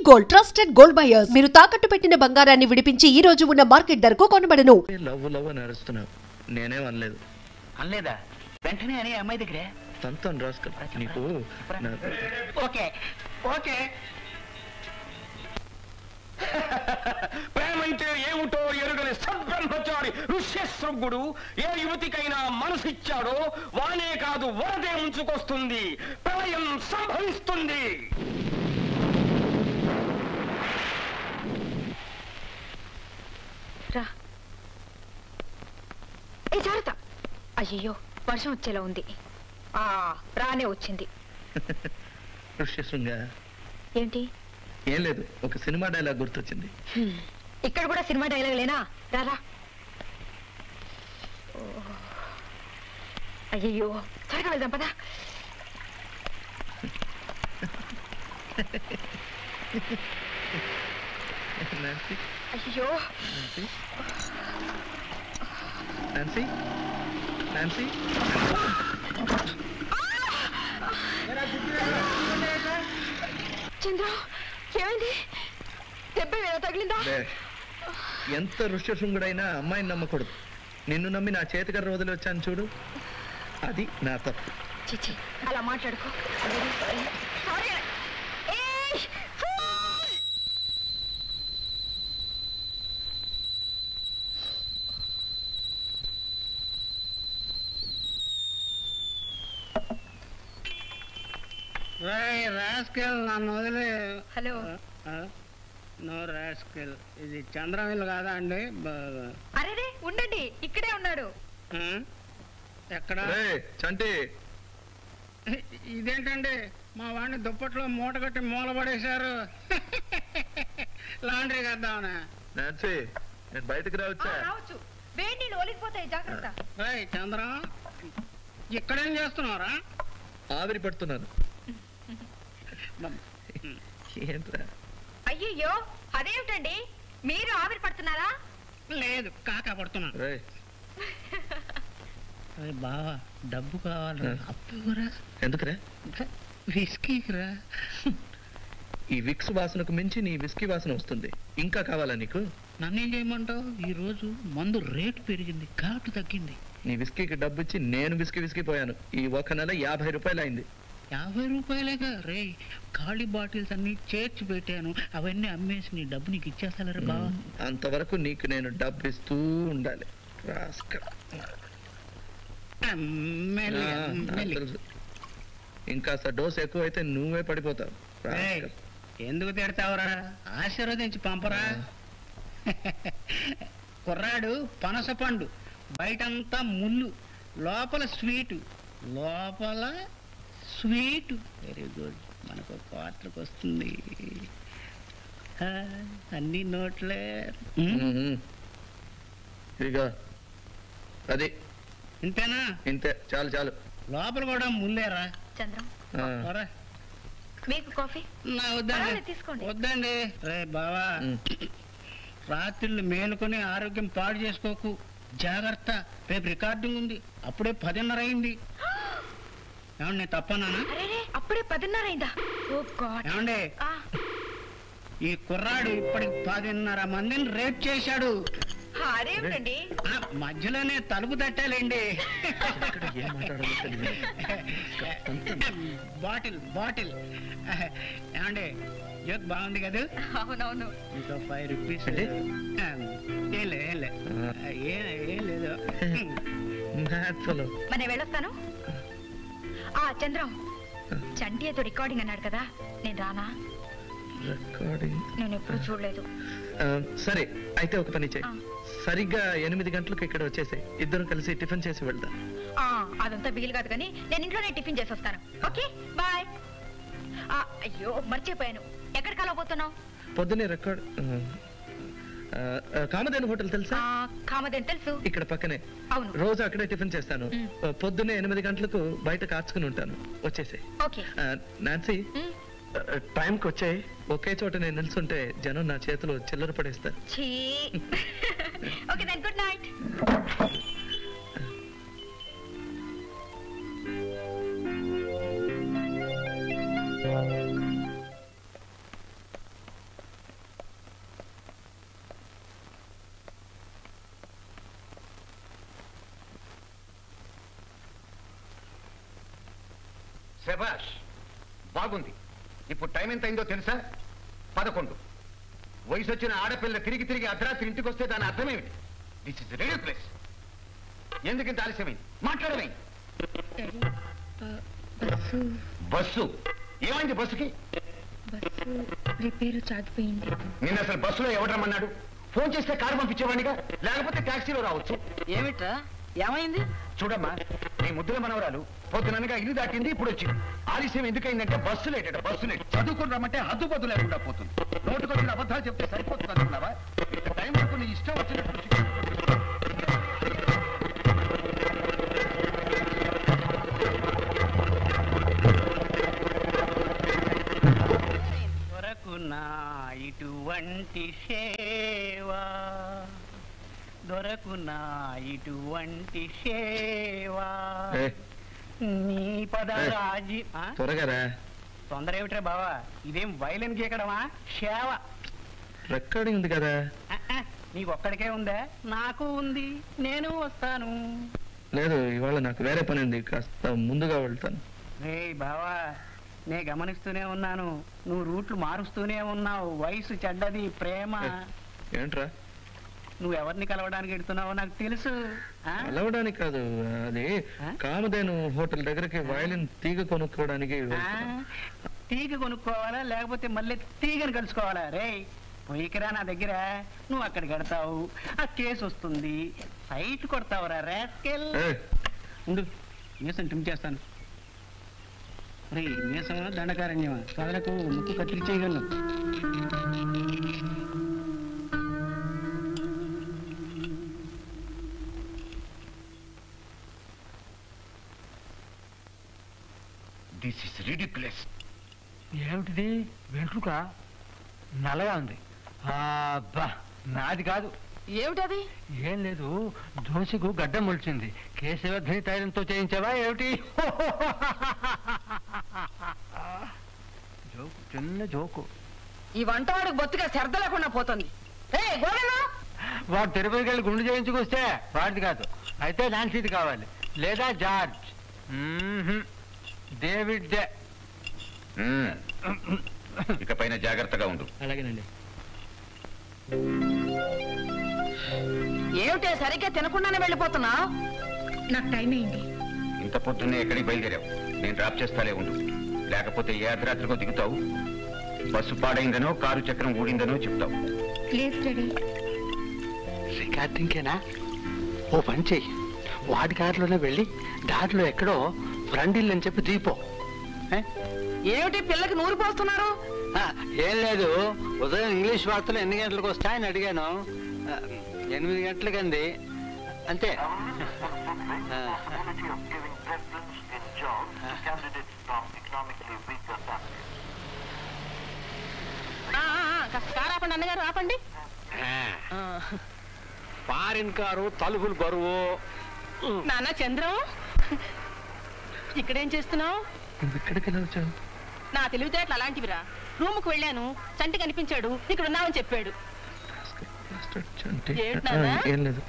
Gold trusted gold buyers. మీరు తాకట్టు పెట్టిన బంగారాన్ని విడిపించి ఈ రోజు ఉన్న మార్కెట్ ధరకు కొనబడను. లవ్ అని అరుస్తున్నావు, నేనేం అనలేదు. అనలేదా? వెంటనే అనే అమ్మాయి దగ్గరే తనతో రాసుకో నీకు. Okay okay. ప్రేమంటే ఏమిటో ఎరుగని సద్బ్రహ్మచారి ఋష్యశృంగుడు ఏ యువతికైనా మనసిచ్చాడో వానే కాదు వరదే ముంచుకొస్తుంది, ప్రళయం సంభవిస్తుంది. అయ్యో వర్షం వచ్చేలా ఉంది. రానే వచ్చింది. ఋష్యశృంగ ఏంటి? ఏం లేదు, ఒక సినిమా డైలాగ్ గుర్తొచ్చింది. ఇక్కడ కూడా సినిమా డైలాగ్ లేనా? రారా. అయ్యో త్వరగా వెళ్దాం పదా. అయ్యో నాన్సీ, నాన్సీ, చంద్ర ఏమైంది? దెబ్బ ఏదో తగిలిందా? ఎంత ఋష్యశృంగుడైనా అమ్మాయిని నమ్మకూడదు. నిన్ను నమ్మి నా చేతికర్ర వదిలి వచ్చాను చూడు, అది నా తప్పు. చిచి అలా మాట్లాడుకో. నన్ను వదిలే. హలో. నో రాస్కెల్, ఇది చంద్రమిల్లు కాదా అండి? అరే ఉండండి, ఇక్కడే ఉన్నాడు. ఎక్కడ? చంటి, ఇదేంటండి మా వాడిని దుప్పట్లో మూట కట్టి మూలపడేశారు. లాండ్రీ కద్దామనా? నాన్సీ, నేను బయటకు రావచ్చా? రావచ్చు. వేడి నీళ్ళు ఒలిగిపోతాయి, జాగ్రత్త. చంద్ర, ఇక్కడేం చేస్తున్నారా? ఆవిరి పడుతున్నాను. ఏంట్రా? అయ్యయ్యో అదేమిటండి, మీరు ఆవిరి పడుతున్నారా? లేదు, కాకా పడుతున్నా. బావా డబ్బు కావాలి, అప్పురా. ఎందుకురా? విస్కీరా. ఈ విక్స్ వాసనకు మించి నీ విస్కీ వాసన వస్తుంది. ఇంకా కావాలా నీకు? నన్నేం చేయమంటావు? ఈ రోజు మందు రేటు పెరిగింది, ఘాటు తగ్గింది. నీ విస్కీకి డబ్బు ఇచ్చి నేను విస్కీ పోయాను. ఈ ఒక నెల 50 రూపాయలు అయింది. 50 రూపాయలేగా రే? ఖాళీ బాటిల్స్ అన్ని చేర్చి పెట్టాను, అవన్నీ అమ్మేసి నీ డబ్బు నీకు ఇచ్చేస్తారా బావా? అంతవరకు నీకు నేను డబ్బు ఇస్తూ ఉండాలి. ఇంకా డోస్ ఎక్కువ అయితే నువ్వే పడిపోతావు. ఎందుకు తిడతావురా? ఆశీర్వదించి పంపరా. కుర్రాడు పనస పండు, బయటంతా ముళ్ళు, లోపల స్వీటు, లోపల స్వీట్. వెరీ గుడ్, మనకు క్వార్టర్కి వస్తుంది. అన్ని నోట్లే. ఇదిగో అది. ఇంతేనా? ఇంతే, చాలు చాలు. లోపల కూడా ముల్లేరా? చంద్రం మీకు కాఫీ? వద్దండి, తీసుకోండి. వద్దండి. రే బావా, రాత్రిళ్ళు మేలుకొని ఆరోగ్యం పాడు చేసుకోకు, జాగ్రత్త. రేపు రికార్డింగ్ ఉంది, అప్పుడే 10:30 అయింది. ఏమండి తప్పనా? అప్పుడే 10:30 అయిందా? ఏమండి, ఈ కుర్రాడు ఇప్పటికి 10:30 మందిని రేప్ చేశాడు. అదేమిటండి? మధ్యలోనే తలుపు తట్టాలండి. Bottle bottle. ఏమండి జోక్ బాగుంది కదా? అవునవును. ఇంకో 5 రూపీస్. ఏం లేదు. మరి వెళ్ళొస్తాను. చంద్రం, చంటి ఏదో రికార్డింగ్ అన్నాడు కదా, నేను రానా? రికార్డింగ్ నేను ఎప్పుడు చూడలేదు. సరే అయితే ఒక పని చేయి, సరిగ్గా 8 గంటలకు ఇక్కడ వచ్చేసాయి. ఇద్దరం కలిసి టిఫిన్ చేసి వెళ్దాం. అదంతా వీలు కాదు కానీ నేను ఇంట్లోనే టిఫిన్ చేసి వస్తాను. Okay bye. అయ్యో మర్చిపోయాను, ఎక్కడికి కలవబోతున్నావు? పొద్దునే రికార్డ్ కామధేను హోటల్ తెలుసా? కామధేను తెలుసు, ఇక్కడ పక్కనే. అవును, రోజు అక్కడే టిఫిన్ చేస్తాను. పొద్దున్నే 8 గంటలకు బయట కాచుకుని ఉంటాను. వచ్చేసాయి. నాన్సీ, టైంకి వచ్చాయి. ఒకే చోట నేను నిల్చుంటే జనం నా చేతిలో చిల్లర పడేస్తారు. Okay then, good night. శభాష్, బాగుంది. ఇప్పుడు టైం ఎంత అయిందో తెలుసా? 11. వయసు వచ్చిన ఆడపిల్ల తిరిగి తిరిగి అర్ధరాత్రి ఇంటికి వస్తే దాని అర్థం ఏమిటి? This is ridiculous. ఎందుకు ఇంత ఆలస్యమైంది? మాట్లాడమే. బస్సు ఏమైంది? బస్సుకి రిపేరు చాగిపోయింది. నిన్న అసలు బస్సులో ఎవరు రమ్మన్నాడు? ఫోన్ చేస్తే కారు పంపించేవాడిగా, లేకపోతే ట్యాక్సీలో రావచ్చు. ఏమిట్రా ఏమైంది? చూడమ్మా, నీ ముద్దుల మనవరాలు పొద్దుననగా ఇల్లు దాటింది, ఇప్పుడు వచ్చింది. ఆలస్యం ఎందుకైందంటే బస్సు లేట. Bus late. చదువుకుని రమ్మంటే హద్దుపద్దు లేకుండా పోతుంది. నోటుకొచ్చిన అబద్ధాలు చెప్తే సరిపోతుంది అనుకున్నావా? ఇంత టైం వరకు నీ ఇష్టం వచ్చినట్టు దొరకునా ఇటువంటి సేవా, దొరకునా ఇటువంటి సేవా, నీ పదరాజి. త్వరగా తొందర ఏమిట్రా బావా? ఇదేం వైలెన్ గీకడమా? సేవ రికార్డింగ్ ఉంది కదా. నీకు ఒక్కడికే ఉందా? నాకు ఉంది, నేను వస్తాను. లేదు, ఇవాళ నాకు వేరే పని ఉంది, కాస్త ముందుగా వెళ్తాను. రే బావా, నే గమనిస్తూనే ఉన్నాను, నువ్వు రూట్లు మారుస్తూనే ఉన్నావు. వయసు చెడ్డది, ప్రేమ. ఏంట్రా? నువ్వు ఎవరిని కలవడానికి వెళ్తున్నావో నాకు తెలుసు. కలవడానికి కాదు, అది కామధేను హోటల్ దగ్గరికి వయలిన్ తీగ కొనుక్కోవడానికి. తీగ కొనుక్కోవాలా లేకపోతే మళ్ళీ తీగని కలుసుకోవాలా? రే పోయికిరా నా దగ్గర. నువ్వు అక్కడికి వెడతావు, ఆ కేసు వస్తుంది, సైట్ కొడతావురా రాస్కెల్. మీసం ట్రిమ్ చేస్తాను. రే మీసమా దండకారణ్యమా? కదలకు ముక్కు కత్తిరి చేయగలను. This is ridiculous. ఏమిటిది? వెంట్రుక నల్లగా ఉంది. అబ్బా, నాది కాదు. ఏమిటది? ఏం లేదు, దోశకు గడ్డం మొలిచింది. కేశవర్ధని తైలంతో చేయించావా ఏమిటి? జోకు, చిన్న జోకు. ఈ వంటవాడికి బొత్తిగా శ్రద్ధ లేకుండా పోతుంది. వాడు తిరుపతికి వెళ్ళి గుండు చేయించుకొస్తే వాడిది కాదు, అయితే నాన్సీది కావాలి, లేదా జార్జ్. David day. ఇకపైన జాగ్రత్తగా ఉండు. అలాగేనండి. ఏమిటే సరిగ్గా తినకుండానే వెళ్ళిపోతున్నా? నాకు టైం అయింది. ఇంత పొద్దున్నే ఎక్కడికి బయలుదేరావు? నేను డ్రాప్ చేస్తాలే ఉండు, లేకపోతే ఏ అర్ధరాత్రికో దిగుతావు. బస్సు పాడైందనో కారు చక్రం ఊడిందనో చెప్తావు. Please daddy. రికార్డింగ్కేనా? ఓ పని చెయ్యి, వాడి కారులోనే వెళ్ళి దారిలో ఎక్కడో ఫ్రండిల్ అని చెప్పి దిగిపో. ఏమిటి పిల్లకి నూరు పోస్తున్నారు? ఏం లేదు, ఉదయం ఇంగ్లీష్ వార్తలు ఎన్ని గంటలకు వస్తాయని అడిగాను. 8 గంటలకంది, అంతే. కారు ఆపండి అన్నగారు, ఆపండి. ఫారిన్ కారు, తలుపులు బరువు. నాన్న చంద్రం, ఇక్కడేం చేస్తున్నావు? ఇక్కడికి వచ్చావు? నా తెలివితేటలు అలాంటివిరా. రూముకు వెళ్ళాను, చంటి కనిపించాడు, ఇక్కడ ఉన్నావని చెప్పాడు. ఏం లేదు,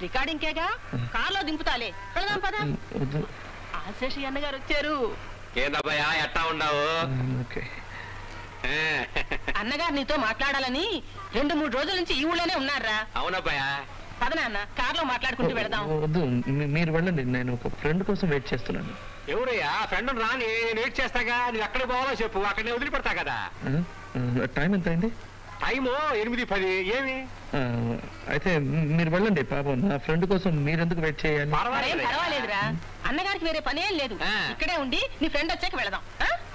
రికార్డింగ్ కేగా, కార్లో దింపుతాలే. వెళదాం పద. ఆశేషి అన్నగారు వచ్చారు. ఏందబ్బాయా ఎట్టా ఉన్నావు? అన్నగారు నీతో మాట్లాడాలని 2-3 రోజుల నుంచి ఈ ఊళ్ళోనే ఉన్నారా? అవునబ్బాయా. పద నాన్న, కార్లో మాట్లాడుకుంటూ వెళదాం. వద్దు, మీరు వెళ్ళండి, నేను ఒక ఫ్రెండ్ కోసం వెయిట్ చేస్తున్నాను. ఎవరయ్యా ఫ్రెండ్? రాని, నేను వెయిట్ చేస్తాగా. నువ్వు ఎక్కడ పోవాలో చెప్పు, అక్కడనే వదిలిపెడతా కదా. టైం ఎంత అయింది? టైము 8:10. ఏమి? అయితే మీరు వెళ్ళండి, పాపం నా ఫ్రెండ్ కోసం మీరెందుకు వెయిట్ చేయాలి? పర్వాలేదురా, అన్నగారికి వేరే పనేం లేదు. ఇక్కడే ఉండి నీ ఫ్రెండ్ వచ్చాక వెళదాం.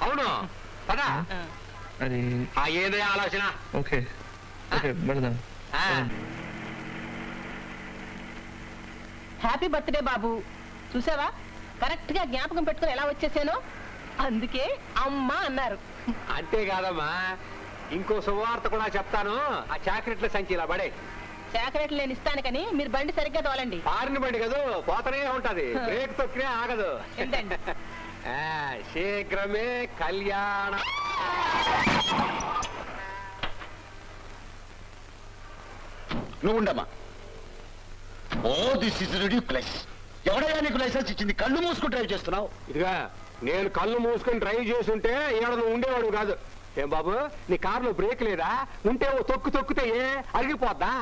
అవును, పదా. అది ఏదో ఆలోచన. ఓకే ఓకే, వెళదాం. హ్యాపీ బర్త్డే బాబు. చూసావా, కరెక్ట్ గా జ్ఞాపకం పెట్టుకుని ఎలా వచ్చేసానో. అందుకే అమ్మ అన్నారు. అంతేకాదమ్మా, ఇంకో శుభవార్త కూడా చెప్తాను. ఆ చాక్లెట్ల సంచి ఇలా పడే. చాక్లెట్లు నేను ఇస్తాను కానీ మీరు బండి సరిగ్గా తోలండి. పారిన బండి కదా, పోతనే ఉంటది, బ్రేక్ తొక్కినే ఆగదు. ఏంటండి? శీఘ్రమే కళ్యాణం. నువ్వు ఉండమ్మా. Oh this is ridiculous. ఎవడయ్యా నీకు లైసెన్స్ ఇచ్చింది? కళ్ళు మూసుకుని డ్రైవ్ చేస్తున్నావు. ఇదిగా నేను కళ్ళు మూసుకొని డ్రైవ్ చేస్తుంటే ఈడ నువ్వు ఉండేవాడు కాదు. ఏం బాబు నీ కారులో బ్రేక్ లేదా? ఉంటే ఓ తొక్కితే అరిగిపోద్దా?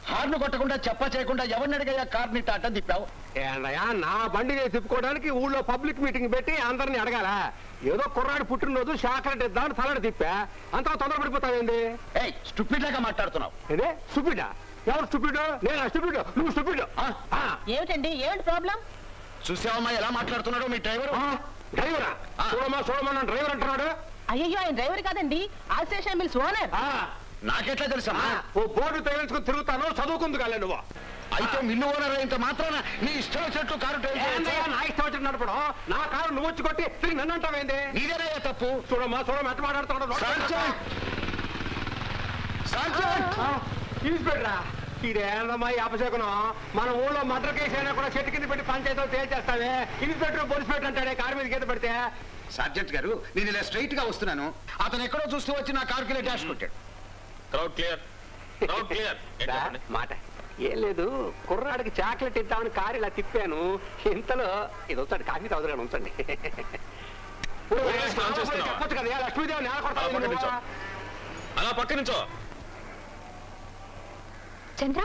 హార్న్ కొట్టకుండా చెప్ప చేయకుండా ఎవరిని అడిగా కార్ని టాటా తిప్పావు? ఏంటయ్యా, నా బండి నేను తిప్పుకోవడానికి ఊళ్ళో పబ్లిక్ మీటింగ్ పెట్టి అందరిని అడగాల? ఏదో కుర్రాడు పుట్టినరోజు చాక్లెట్ ఇద్దామని తలడి తిప్పా, అంత తొందరపడిపోతావేంది? స్టూపిడ్ లాగా మాట్లాడుతున్నావు. ఏదే స్టూపిడా? ఎవరు స్టూపిడ్? నేను స్టూపిడ్, నువ్వు స్టూపిడ్. ఏమిటండి ఏమిటి ప్రాబ్లం? చూసావమ్మా ఎలా మాట్లాడుతున్నాడు మీ డ్రైవర్? డ్రైవరా? చూడమా డ్రైవర్ అంటున్నాడు. అయ్యో ఆయన డ్రైవర్ కాదండి, ఆల్సేషన్ మిల్స్ ఓనర్. నాకెట్లా తెలుసా? ఓ బోర్డు తగిలించుకుని తిరుగుతాను, చదువుకుంది కాలే నువ్వు. అయితే మిల్లు ఓనర్ అయినంత మాత్రాన నీ ఇష్టం వచ్చినట్టు కారు నా ఇష్టం వచ్చిన నడపడం, నా కారు నువ్వు వచ్చి కొట్టి తిరిగి నన్ను అంటావేంది? నీదేనయ్యా తప్పు. చూడమ్మా ఎట్లా మాట్లాడుతున్నాడు. తీసుపెట్టరా. ఇదేందమ్మా ఈ అపశకునం? మన ఊళ్ళో మర్డర్ కేసు అయినా కూడా చెట్టు కింద పెట్టి పంచాయతీలో తేల్చేస్తావే. ఇన్స్పెక్టర్ పోలీస్ పెట్టు అంటాడే కారు మీద గీత పెడితే. సర్జెంట్ గారు నేను ఇలా స్ట్రైట్ గా వస్తున్నాను, అతను ఎక్కడో చూస్తూ వచ్చి నా కారుకి డాష్ కొట్టాడు. Crowd clear. మాట ఏం లేదు, కుర్రాడికి చాక్లెట్ ఇద్దామని కారు ఇలా తిప్పాను, ఇంతలో ఇది వచ్చాడు. కాఫీ తాగుతాను, ఉంచండి. చెప్పొచ్చు కదా లక్ష్మీదేవి నేల కొడతా. అలా పక్క నుంచో. చంద్ర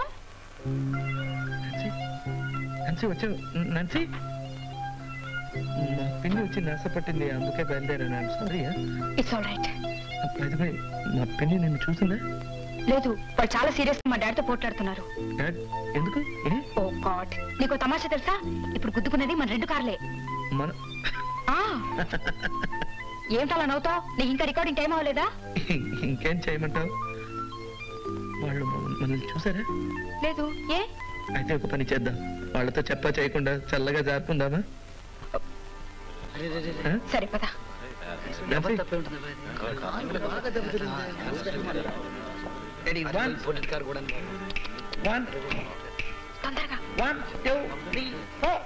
వచ్చావు నంచి? మా పిన్ని వచ్చి నాశపట్టింది, అందుకే బయలుదేరాను. సారీ. It's all right. మా పిన్ని నిన్ను చూసిందా? లేదు, వాళ్ళు చాలా సీరియస్ గా మా డాడీతో పోట్లాడుతున్నారు. ఎందుకు? ఓ గాడ్, నీకు తమాషా తెలుసా? ఇప్పుడు గుద్దుకున్నది మన 2 కార్లే. ఏమిటలా నవ్వుతావు? నీకు ఇంకా రికార్డింగ్ టైం అవ్వలేదా? ఇంకేం చేయమంటావు? వాళ్ళు మనల్ని చూసారా? లేదు. ఏ? అయితే ఒక పని చేద్దాం, వాళ్ళతో చెప్పా చేయకుండా చల్లగా జారుకుందామా? సరే పద. తొందరగా. 1 2 3 4.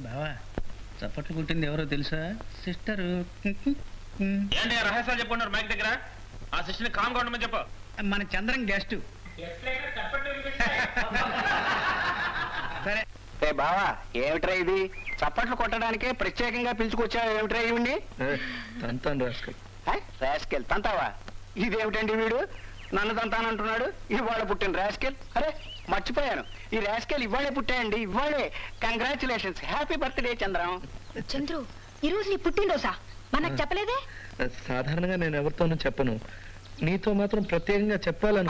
బావా చప్పట్లు కుట్టింది ఎవరో తెలుసా? సిస్టర్. ఏంటి రహస్యాలు చెప్పుకున్నారు మైక్ దగ్గర? ఆ సిస్టర్ని కామ్ కొట్టమని చెప్పు. మన చంద్రం గెస్ట్. సరే బావా, ఏమిట్రా ఇది? చప్పట్లు కొట్టడానికే ప్రత్యేకంగా పిలుచుకొచ్చావు. ఏమిట్రా ఇవ్వండి? తంతాను రాస్కెల్. రాస్కెల్ తంతావా? ఇదేమిటండి వీడు నన్ను తంతానంటున్నాడు? ఇవాళ పుట్టిన రాస్కెల్. అరే మర్చిపోయాను, ఈ రాస్కెల్ ఇవాళే పుట్టాయండి. ఇవాళే. Congratulations, happy birthday Chandram. Chandru, ఈ రోజు నీ పుట్టినరోజా? మనకు చెప్పలేదే? సాధారణంగా నేను ఎవరితోనూ చెప్పను, నీతో మాత్రం ప్రత్యేకంగా చెప్పాలను.